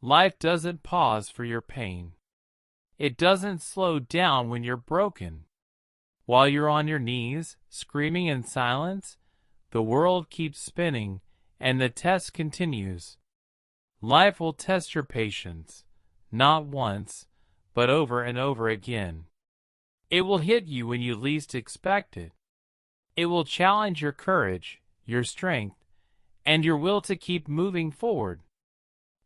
Life doesn't pause for your pain. It doesn't slow down when you're broken. While you're on your knees, screaming in silence, the world keeps spinning, and the test continues. Life will test your patience, not once, but over and over again. It will hit you when you least expect it. It will challenge your courage, your strength, and your will to keep moving forward.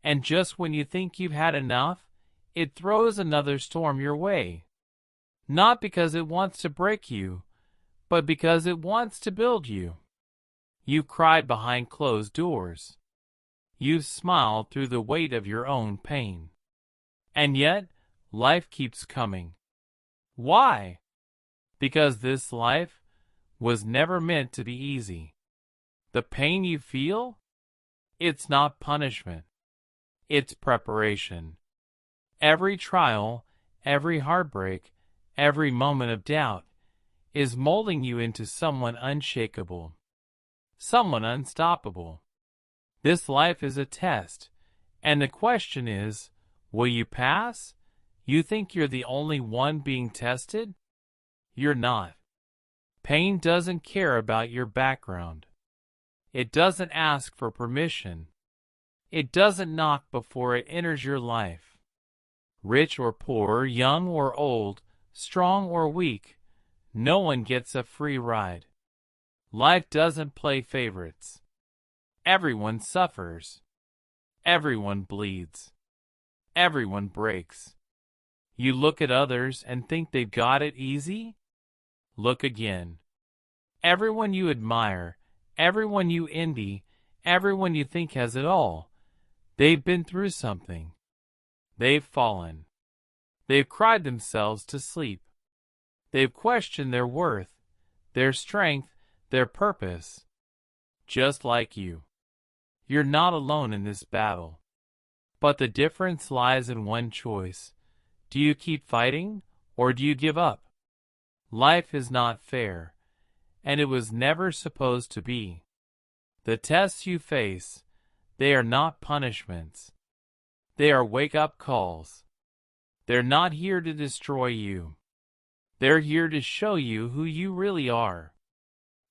And just when you think you've had enough, it throws another storm your way. Not because it wants to break you, but because it wants to build you. You've cried behind closed doors. You've smiled through the weight of your own pain. And yet, life keeps coming. Why? Because this life was never meant to be easy. The pain you feel? It's not punishment. It's preparation. Every trial, every heartbreak, every moment of doubt is molding you into someone unshakable, someone unstoppable. This life is a test, and the question is, will you pass? You think you're the only one being tested? You're not. Pain doesn't care about your background. It doesn't ask for permission. It doesn't knock before it enters your life. Rich or poor, young or old, strong or weak, no one gets a free ride. Life doesn't play favorites. Everyone suffers. Everyone bleeds. Everyone breaks. You look at others and think they've got it easy? Look again. Everyone you admire, everyone you envy, everyone you think has it all, they've been through something. They've fallen. They've cried themselves to sleep. They've questioned their worth, their strength, their purpose. Just like you. You're not alone in this battle. But the difference lies in one choice. Do you keep fighting, or do you give up? Life is not fair, and it was never supposed to be. The tests you face, they are not punishments. They are wake-up calls. They're not here to destroy you. They're here to show you who you really are.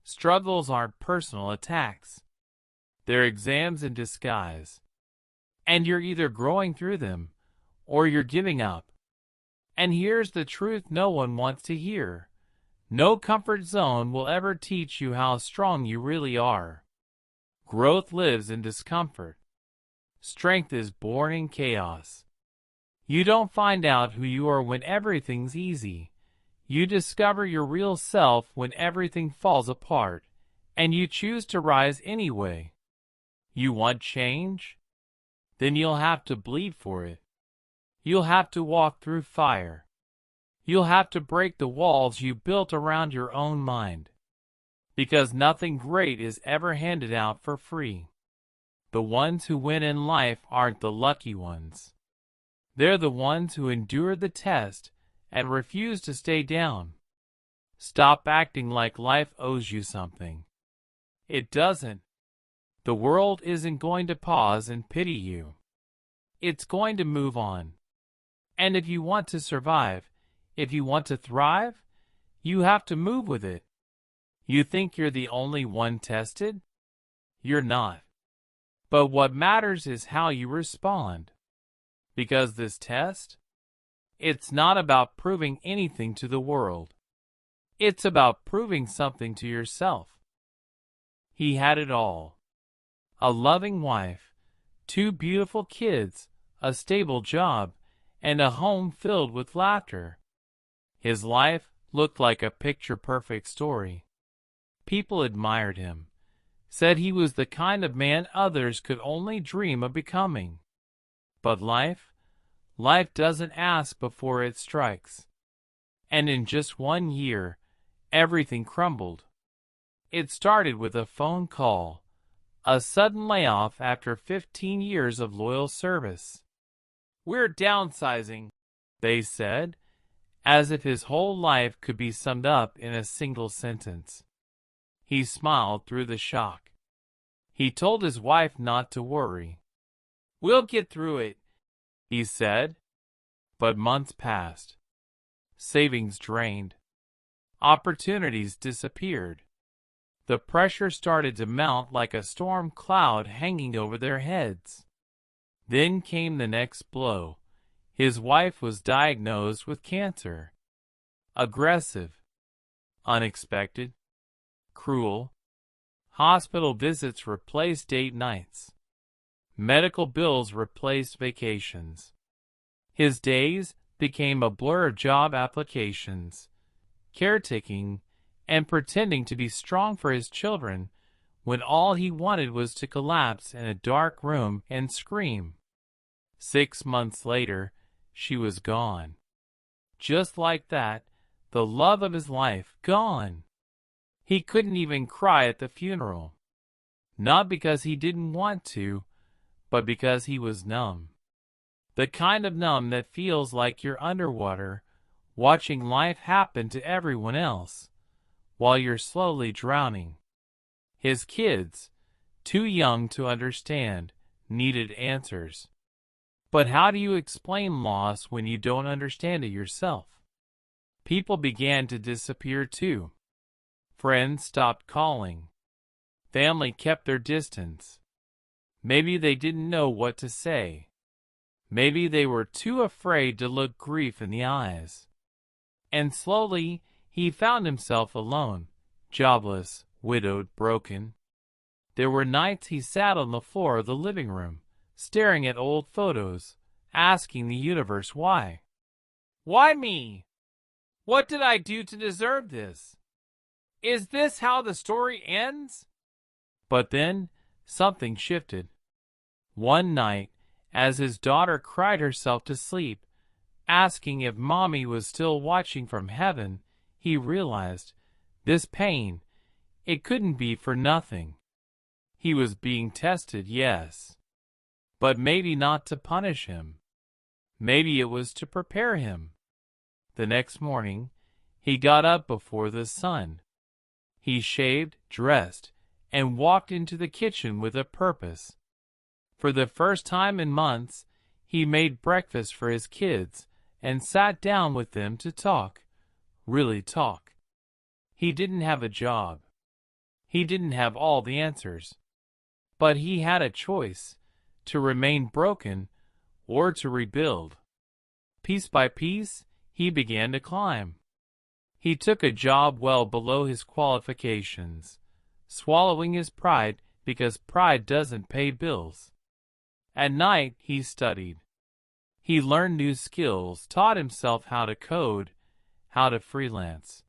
Struggles aren't personal attacks. They're exams in disguise. And you're either growing through them, or you're giving up. And here's the truth no one wants to hear. No comfort zone will ever teach you how strong you really are. Growth lives in discomfort. Strength is born in chaos. You don't find out who you are when everything's easy. You discover your real self when everything falls apart, and you choose to rise anyway. You want change? Then you'll have to bleed for it. You'll have to walk through fire. You'll have to break the walls you built around your own mind. Because nothing great is ever handed out for free. The ones who win in life aren't the lucky ones. They're the ones who endure the test and refuse to stay down. Stop acting like life owes you something. It doesn't. The world isn't going to pause and pity you. It's going to move on. And if you want to survive, if you want to thrive, you have to move with it. You think you're the only one tested? You're not. But what matters is how you respond. Because this test, it's not about proving anything to the world. It's about proving something to yourself. He had it all. A loving wife, 2 beautiful kids, a stable job, and a home filled with laughter. His life looked like a picture-perfect story. People admired him, said he was the kind of man others could only dream of becoming. But life doesn't ask before it strikes. And in just 1 year, everything crumbled. It started with a phone call, a sudden layoff after 15 years of loyal service. "We're downsizing," they said, as if his whole life could be summed up in a single sentence. He smiled through the shock. He told his wife not to worry. "We'll get through it. he said. But months passed. Savings drained. Opportunities disappeared. The pressure started to mount like a storm cloud hanging over their heads. Then came the next blow. His wife was diagnosed with cancer. Aggressive, unexpected, cruel. Hospital visits replaced date nights. Medical bills replaced vacations. His days became a blur of job applications, caretaking, and pretending to be strong for his children when all he wanted was to collapse in a dark room and scream. 6 months later, she was gone. Just like that, the love of his life gone. He couldn't even cry at the funeral. Not because he didn't want to, but because he was numb. The kind of numb that feels like you're underwater, watching life happen to everyone else, while you're slowly drowning. His kids, too young to understand, needed answers. But how do you explain loss when you don't understand it yourself? People began to disappear too. Friends stopped calling. Family kept their distance. Maybe they didn't know what to say. Maybe they were too afraid to look grief in the eyes. And slowly, he found himself alone, jobless, widowed, broken. There were nights he sat on the floor of the living room, staring at old photos, asking the universe why. Why me? What did I do to deserve this? Is this how the story ends? But then, something shifted. One night, as his daughter cried herself to sleep, asking if Mommy was still watching from heaven, he realized this pain, it couldn't be for nothing. He was being tested, yes. But maybe not to punish him. Maybe it was to prepare him. The next morning, he got up before the sun. He shaved, dressed, and walked into the kitchen with a purpose. For the first time in months, he made breakfast for his kids and sat down with them to talk, really talk. He didn't have a job. He didn't have all the answers. But he had a choice, to remain broken or to rebuild. Piece by piece, he began to climb. He took a job well below his qualifications, swallowing his pride because pride doesn't pay bills. At night, he studied. He learned new skills, taught himself how to code, how to freelance.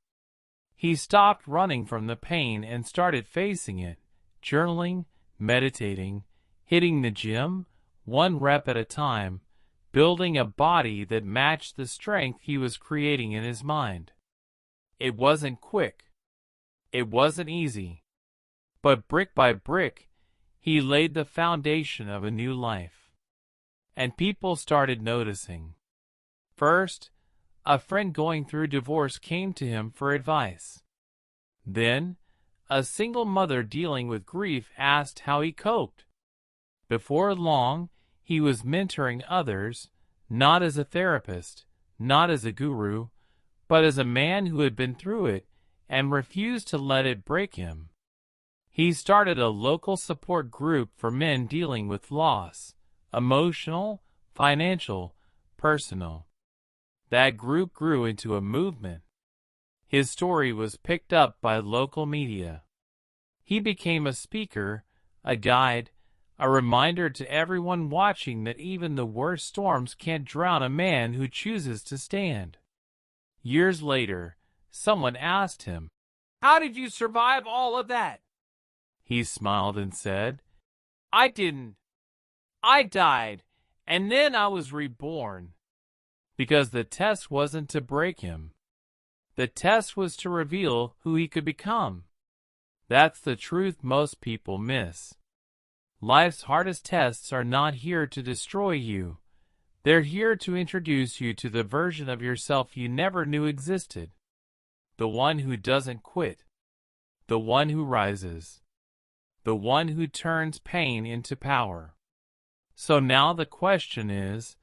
He stopped running from the pain and started facing it, journaling, meditating, hitting the gym, 1 rep at a time, building a body that matched the strength he was creating in his mind. It wasn't quick. It wasn't easy. But brick by brick, he laid the foundation of a new life. And people started noticing. First, a friend going through divorce came to him for advice. Then, a single mother dealing with grief asked how he coped. Before long, he was mentoring others, not as a therapist, not as a guru, but as a man who had been through it and refused to let it break him. He started a local support group for men dealing with loss, emotional, financial, personal. That group grew into a movement. His story was picked up by local media. He became a speaker, a guide, a reminder to everyone watching that even the worst storms can't drown a man who chooses to stand. Years later, someone asked him, "How did you survive all of that?" He smiled and said, "I didn't. I died, and then I was reborn." Because the test wasn't to break him. The test was to reveal who he could become. That's the truth most people miss. Life's hardest tests are not here to destroy you. They're here to introduce you to the version of yourself you never knew existed. The one who doesn't quit. The one who rises. The one who turns pain into power. So now the question is,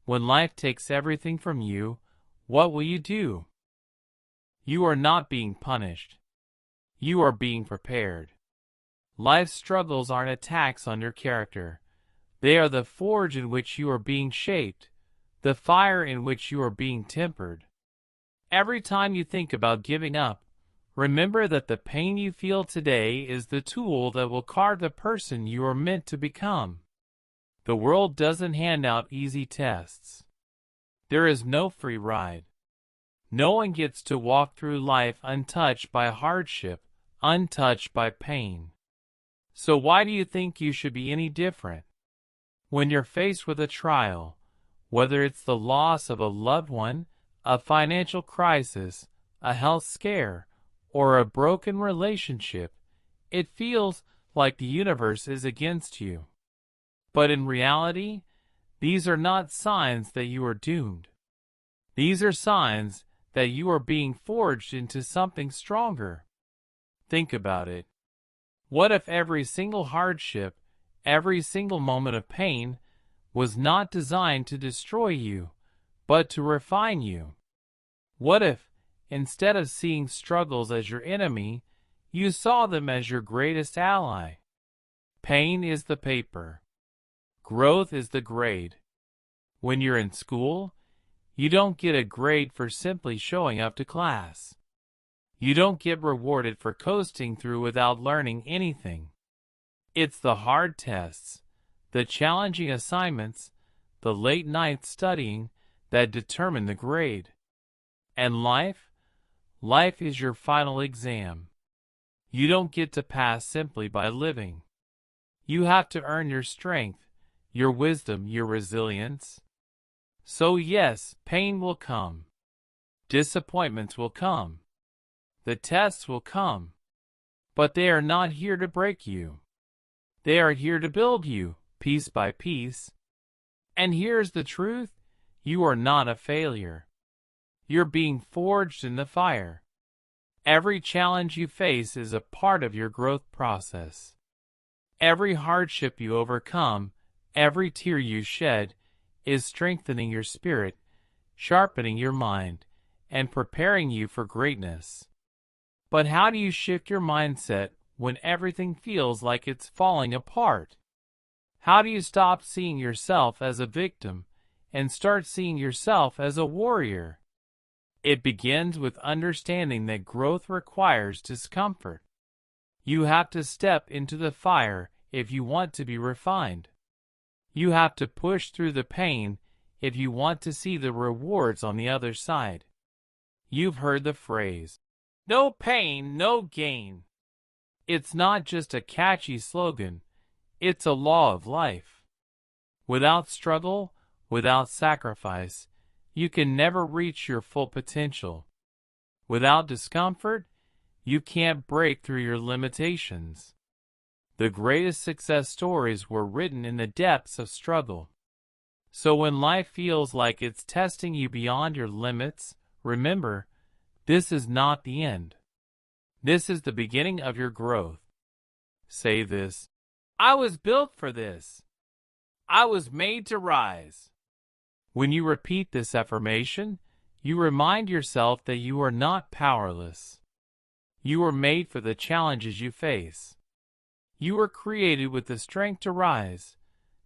When life takes everything from you, what will you do? You are not being punished. You are being prepared. Life's struggles aren't attacks on your character. They are the forge in which you are being shaped, the fire in which you are being tempered. Every time you think about giving up, remember that the pain you feel today is the tool that will carve the person you are meant to become. The world doesn't hand out easy tests. There is no free ride. No one gets to walk through life untouched by hardship, untouched by pain. So why do you think you should be any different? When you're faced with a trial, whether it's the loss of a loved one, a financial crisis, a health scare, or a broken relationship, it feels like the universe is against you. But in reality, these are not signs that you are doomed. These are signs that you are being forged into something stronger. Think about it. What if every single hardship, every single moment of pain, was not designed to destroy you, but to refine you? What if, instead of seeing struggles as your enemy, you saw them as your greatest ally? Pain is the paper. Growth is the grade. When you're in school, you don't get a grade for simply showing up to class. You don't get rewarded for coasting through without learning anything. It's the hard tests, the challenging assignments, the late night studying that determine the grade. And life is your final exam. You don't get to pass simply by living. You have to earn your strength, your wisdom, your resilience. So yes, pain will come. Disappointments will come. The tests will come. But they are not here to break you. They are here to build you, piece by piece. And here's the truth: you are not a failure. You're being forged in the fire. Every challenge you face is a part of your growth process. Every hardship you overcome, every tear you shed, is strengthening your spirit, sharpening your mind, and preparing you for greatness. But how do you shift your mindset when everything feels like it's falling apart? How do you stop seeing yourself as a victim and start seeing yourself as a warrior? It begins with understanding that growth requires discomfort. You have to step into the fire if you want to be refined. You have to push through the pain if you want to see the rewards on the other side. You've heard the phrase, "No pain, no gain." It's not just a catchy slogan, it's a law of life. Without struggle, without sacrifice, you can never reach your full potential. Without discomfort, you can't break through your limitations. The greatest success stories were written in the depths of struggle. So when life feels like it's testing you beyond your limits, remember, this is not the end. This is the beginning of your growth. Say this: I was built for this. I was made to rise. When you repeat this affirmation, you remind yourself that you are not powerless. You are made for the challenges you face. You were created with the strength to rise,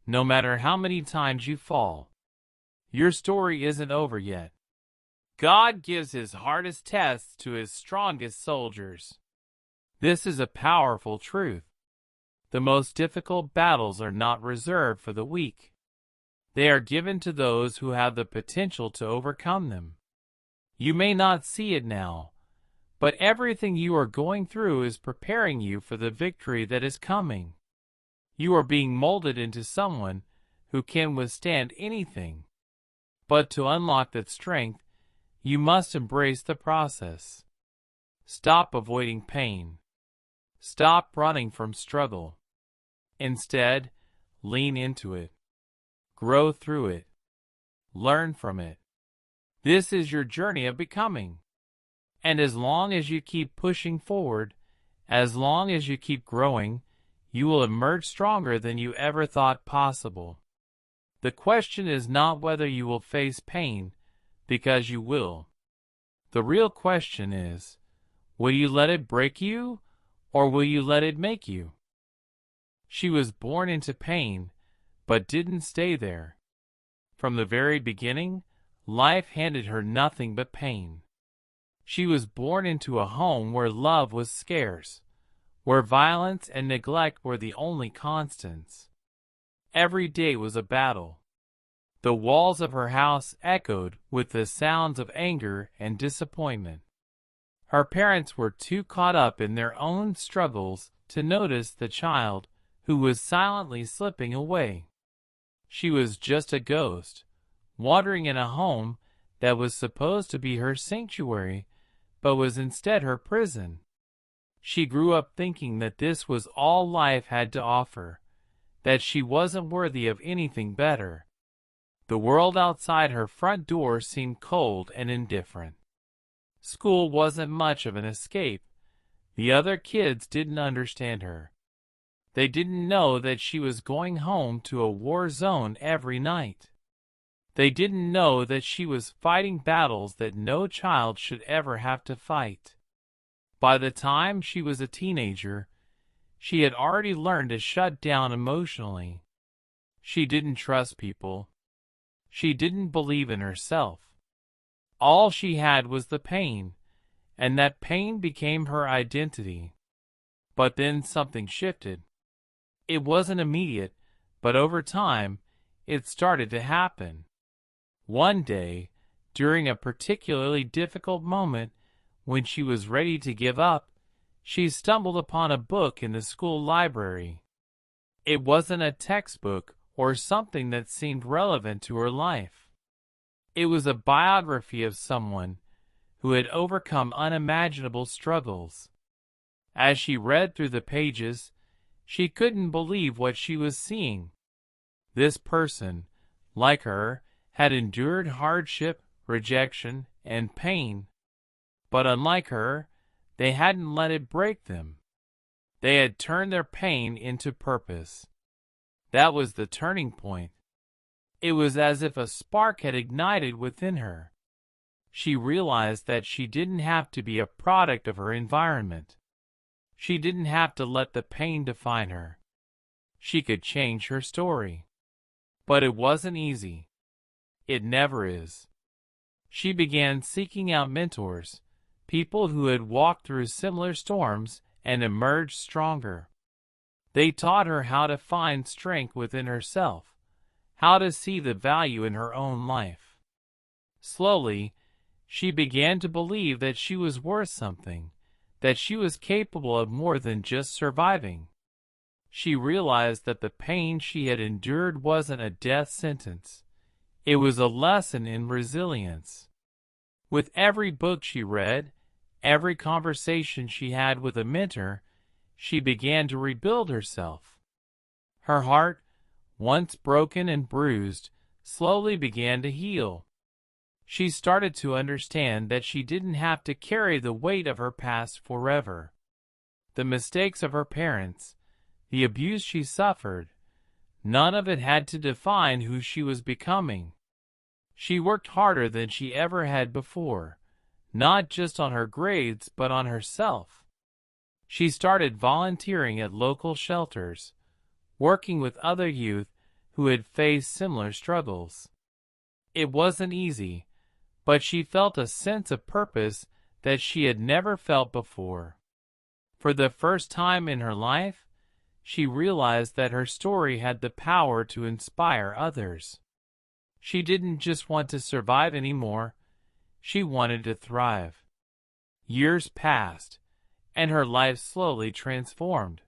no matter how many times you fall. Your story isn't over yet. God gives his hardest tests to his strongest soldiers. This is a powerful truth. The most difficult battles are not reserved for the weak. They are given to those who have the potential to overcome them. You may not see it now, but everything you are going through is preparing you for the victory that is coming. You are being molded into someone who can withstand anything. But to unlock that strength, you must embrace the process. Stop avoiding pain. Stop running from struggle. Instead, lean into it. Grow through it. Learn from it. This is your journey of becoming. And as long as you keep pushing forward, as long as you keep growing, you will emerge stronger than you ever thought possible. The question is not whether you will face pain, because you will. The real question is, will you let it break you, or will you let it make you? She was born into pain, but didn't stay there. From the very beginning, life handed her nothing but pain. She was born into a home where love was scarce, where violence and neglect were the only constants. Every day was a battle. The walls of her house echoed with the sounds of anger and disappointment. Her parents were too caught up in their own struggles to notice the child who was silently slipping away. She was just a ghost, wandering in a home that was supposed to be her sanctuary, but was instead her prison. She grew up thinking that this was all life had to offer, that she wasn't worthy of anything better. The world outside her front door seemed cold and indifferent. School wasn't much of an escape. The other kids didn't understand her. They didn't know that she was going home to a war zone every night. They didn't know that she was fighting battles that no child should ever have to fight. By the time she was a teenager, she had already learned to shut down emotionally. She didn't trust people. She didn't believe in herself. All she had was the pain, and that pain became her identity. But then something shifted. It wasn't immediate, but over time, it started to happen. One day, during a particularly difficult moment, when she was ready to give up, she stumbled upon a book in the school library. It wasn't a textbook or something that seemed relevant to her life. It was a biography of someone who had overcome unimaginable struggles. As she read through the pages, she couldn't believe what she was seeing. This person, like her, had endured hardship, rejection, and pain. But unlike her, they hadn't let it break them. They had turned their pain into purpose. That was the turning point. It was as if a spark had ignited within her. She realized that she didn't have to be a product of her environment. She didn't have to let the pain define her. She could change her story. But it wasn't easy. It never is. She began seeking out mentors, people who had walked through similar storms and emerged stronger. They taught her how to find strength within herself, how to see the value in her own life. Slowly, she began to believe that she was worth something, that she was capable of more than just surviving. She realized that the pain she had endured wasn't a death sentence. It was a lesson in resilience. With every book she read, every conversation she had with a mentor, she began to rebuild herself. Her heart, once broken and bruised, slowly began to heal. She started to understand that she didn't have to carry the weight of her past forever. The mistakes of her parents, the abuse she suffered, none of it had to define who she was becoming. She worked harder than she ever had before, not just on her grades but on herself. She started volunteering at local shelters, working with other youth who had faced similar struggles. It wasn't easy, but she felt a sense of purpose that she had never felt before. For the first time in her life, she realized that her story had the power to inspire others. She didn't just want to survive anymore, she wanted to thrive. Years passed, and her life slowly transformed.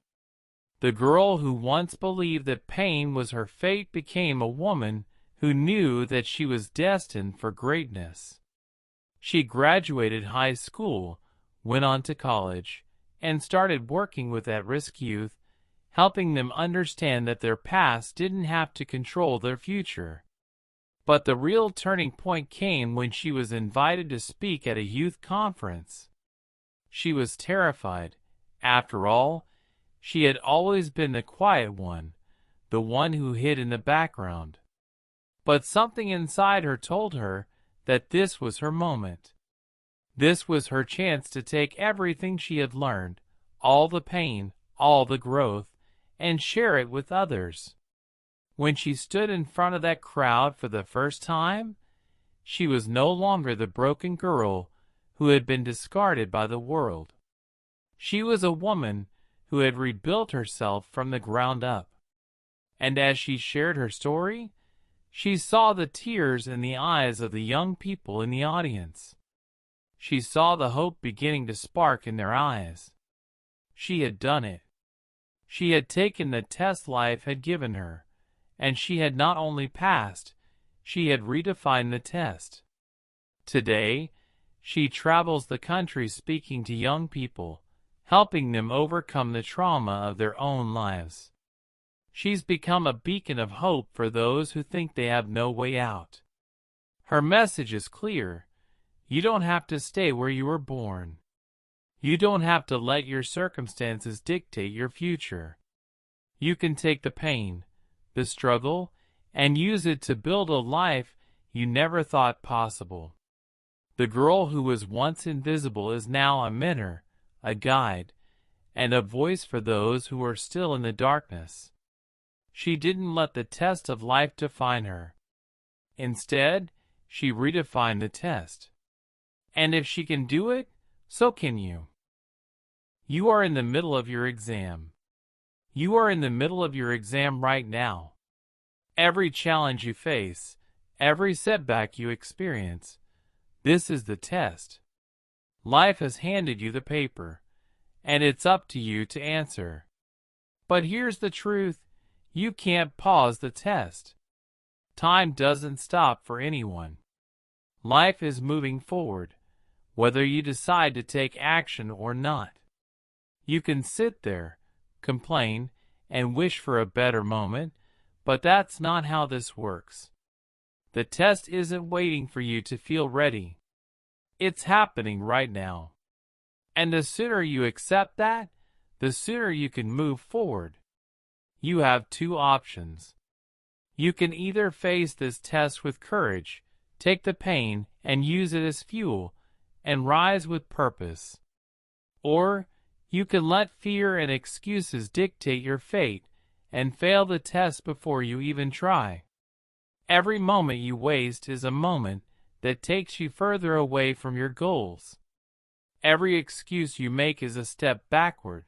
The girl who once believed that pain was her fate became a woman who knew that she was destined for greatness. She graduated high school, went on to college, and started working with at-risk youth, helping them understand that their past didn't have to control their future. But the real turning point came when she was invited to speak at a youth conference. She was terrified. After all, she had always been the quiet one, the one who hid in the background. But something inside her told her that this was her moment. This was her chance to take everything she had learned, all the pain, all the growth, and share it with others. When she stood in front of that crowd for the first time, she was no longer the broken girl who had been discarded by the world. She was a woman who had rebuilt herself from the ground up. And as she shared her story, she saw the tears in the eyes of the young people in the audience. She saw the hope beginning to spark in their eyes. She had done it. She had taken the test life had given her, and she had not only passed, she had redefined the test. Today, she travels the country speaking to young people, helping them overcome the trauma of their own lives. She's become a beacon of hope for those who think they have no way out. Her message is clear. You don't have to stay where you were born. You don't have to let your circumstances dictate your future. You can take the pain, the struggle, and use it to build a life you never thought possible. The girl who was once invisible is now a mentor, a guide, and a voice for those who are still in the darkness. She didn't let the test of life define her. Instead, she redefined the test. And if she can do it, so can you. You are in the middle of your exam. You are in the middle of your exam right now. Every challenge you face, every setback you experience, this is the test. Life has handed you the paper, and it's up to you to answer. But here's the truth. You can't pause the test. Time doesn't stop for anyone. Life is moving forward, whether you decide to take action or not. You can sit there, complain, and wish for a better moment, but that's not how this works. The test isn't waiting for you to feel ready. It's happening right now. And the sooner you accept that, the sooner you can move forward. You have two options. You can either face this test with courage, take the pain and use it as fuel, and rise with purpose. Or you can let fear and excuses dictate your fate and fail the test before you even try. Every moment you waste is a moment that takes you further away from your goals. Every excuse you make is a step backward.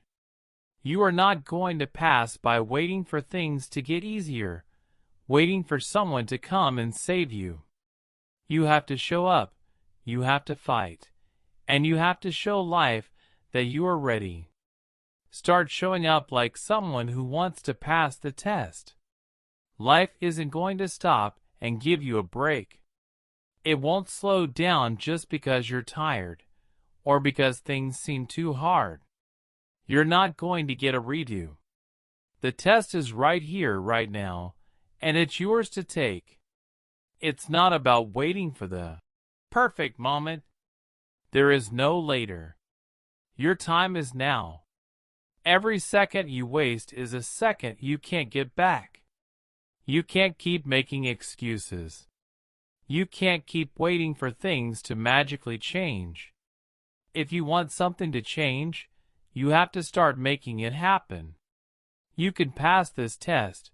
You are not going to pass by waiting for things to get easier, waiting for someone to come and save you. You have to show up, you have to fight, and you have to show life that you are ready. Start showing up like someone who wants to pass the test. Life isn't going to stop and give you a break. It won't slow down just because you're tired, or because things seem too hard. You're not going to get a redo. The test is right here, right now, and it's yours to take. It's not about waiting for the perfect moment. There is no later. Your time is now. Every second you waste is a second you can't get back. You can't keep making excuses. You can't keep waiting for things to magically change. If you want something to change, you have to start making it happen. You can pass this test,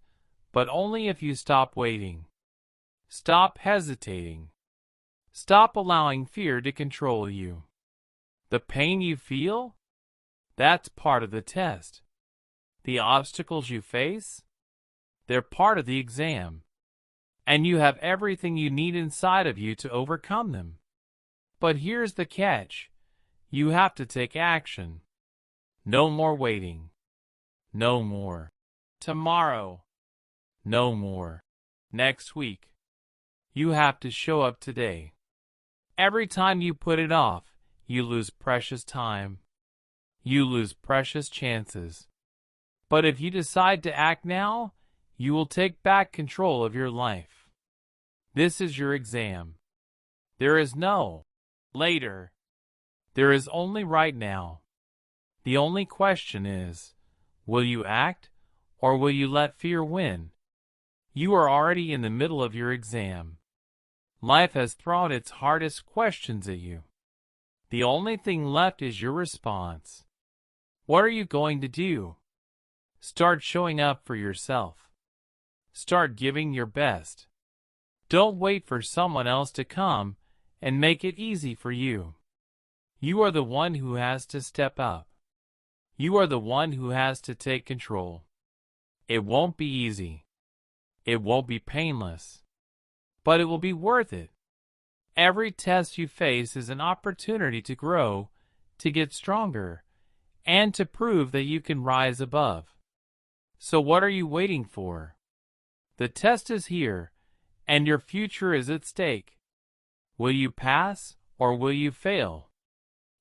but only if you stop waiting. Stop hesitating. Stop allowing fear to control you. The pain you feel? That's part of the test. The obstacles you face? They're part of the exam. And you have everything you need inside of you to overcome them. But here's the catch. You have to take action. No more waiting. No more tomorrow. No more next week. You have to show up today. Every time you put it off, you lose precious time. You lose precious chances. But if you decide to act now, you will take back control of your life. This is your exam. There is no later. There is only right now. The only question is, will you act or will you let fear win? You are already in the middle of your exam. Life has thrown its hardest questions at you. The only thing left is your response. What are you going to do? Start showing up for yourself. Start giving your best. Don't wait for someone else to come and make it easy for you. You are the one who has to step up. You are the one who has to take control. It won't be easy. It won't be painless. But it will be worth it. Every test you face is an opportunity to grow, to get stronger, and to prove that you can rise above. So what are you waiting for? The test is here, and your future is at stake. Will you pass or will you fail?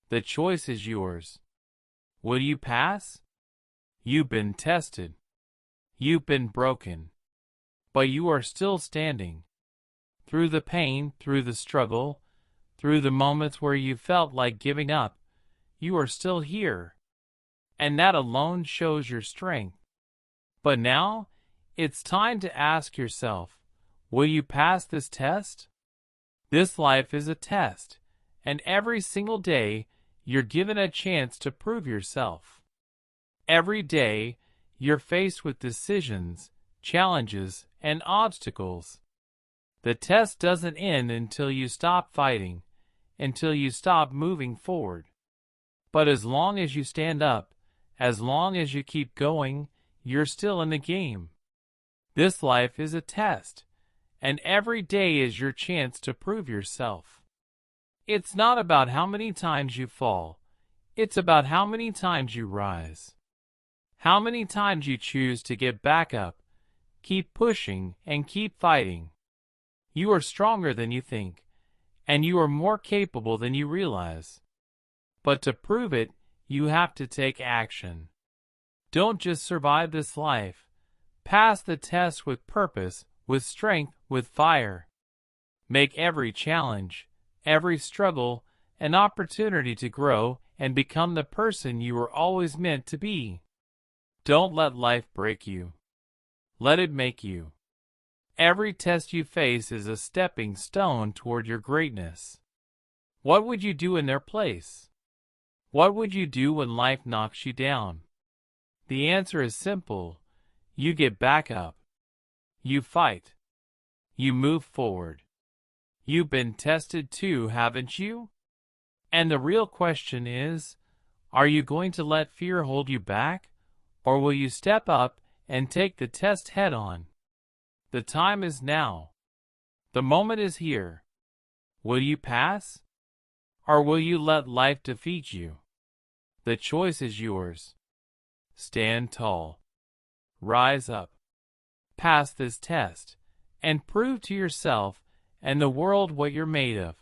The choice is yours. Will you pass? You've been tested. You've been broken. But you are still standing. Through the pain, through the struggle, through the moments where you felt like giving up, you are still here. And that alone shows your strength. But now, it's time to ask yourself, will you pass this test? This life is a test, and every single day, you're given a chance to prove yourself. Every day, you're faced with decisions, challenges, and obstacles. The test doesn't end until you stop fighting, until you stop moving forward. But as long as you stand up, as long as you keep going, you're still in the game. This life is a test, and every day is your chance to prove yourself. It's not about how many times you fall, it's about how many times you rise. How many times you choose to get back up, keep pushing, and keep fighting. You are stronger than you think, and you are more capable than you realize. But to prove it, you have to take action. Don't just survive this life. Pass the test with purpose, with strength, with fire. Make every challenge, every struggle, an opportunity to grow and become the person you were always meant to be. Don't let life break you. Let it make you. Every test you face is a stepping stone toward your greatness. What would you do in their place? What would you do when life knocks you down? The answer is simple. You get back up. You fight. You move forward. You've been tested too, haven't you? And the real question is, are you going to let fear hold you back, or will you step up and take the test head on? The time is now. The moment is here. Will you pass? Or will you let life defeat you? The choice is yours. Stand tall. Rise up. Pass this test, and prove to yourself and the world what you're made of.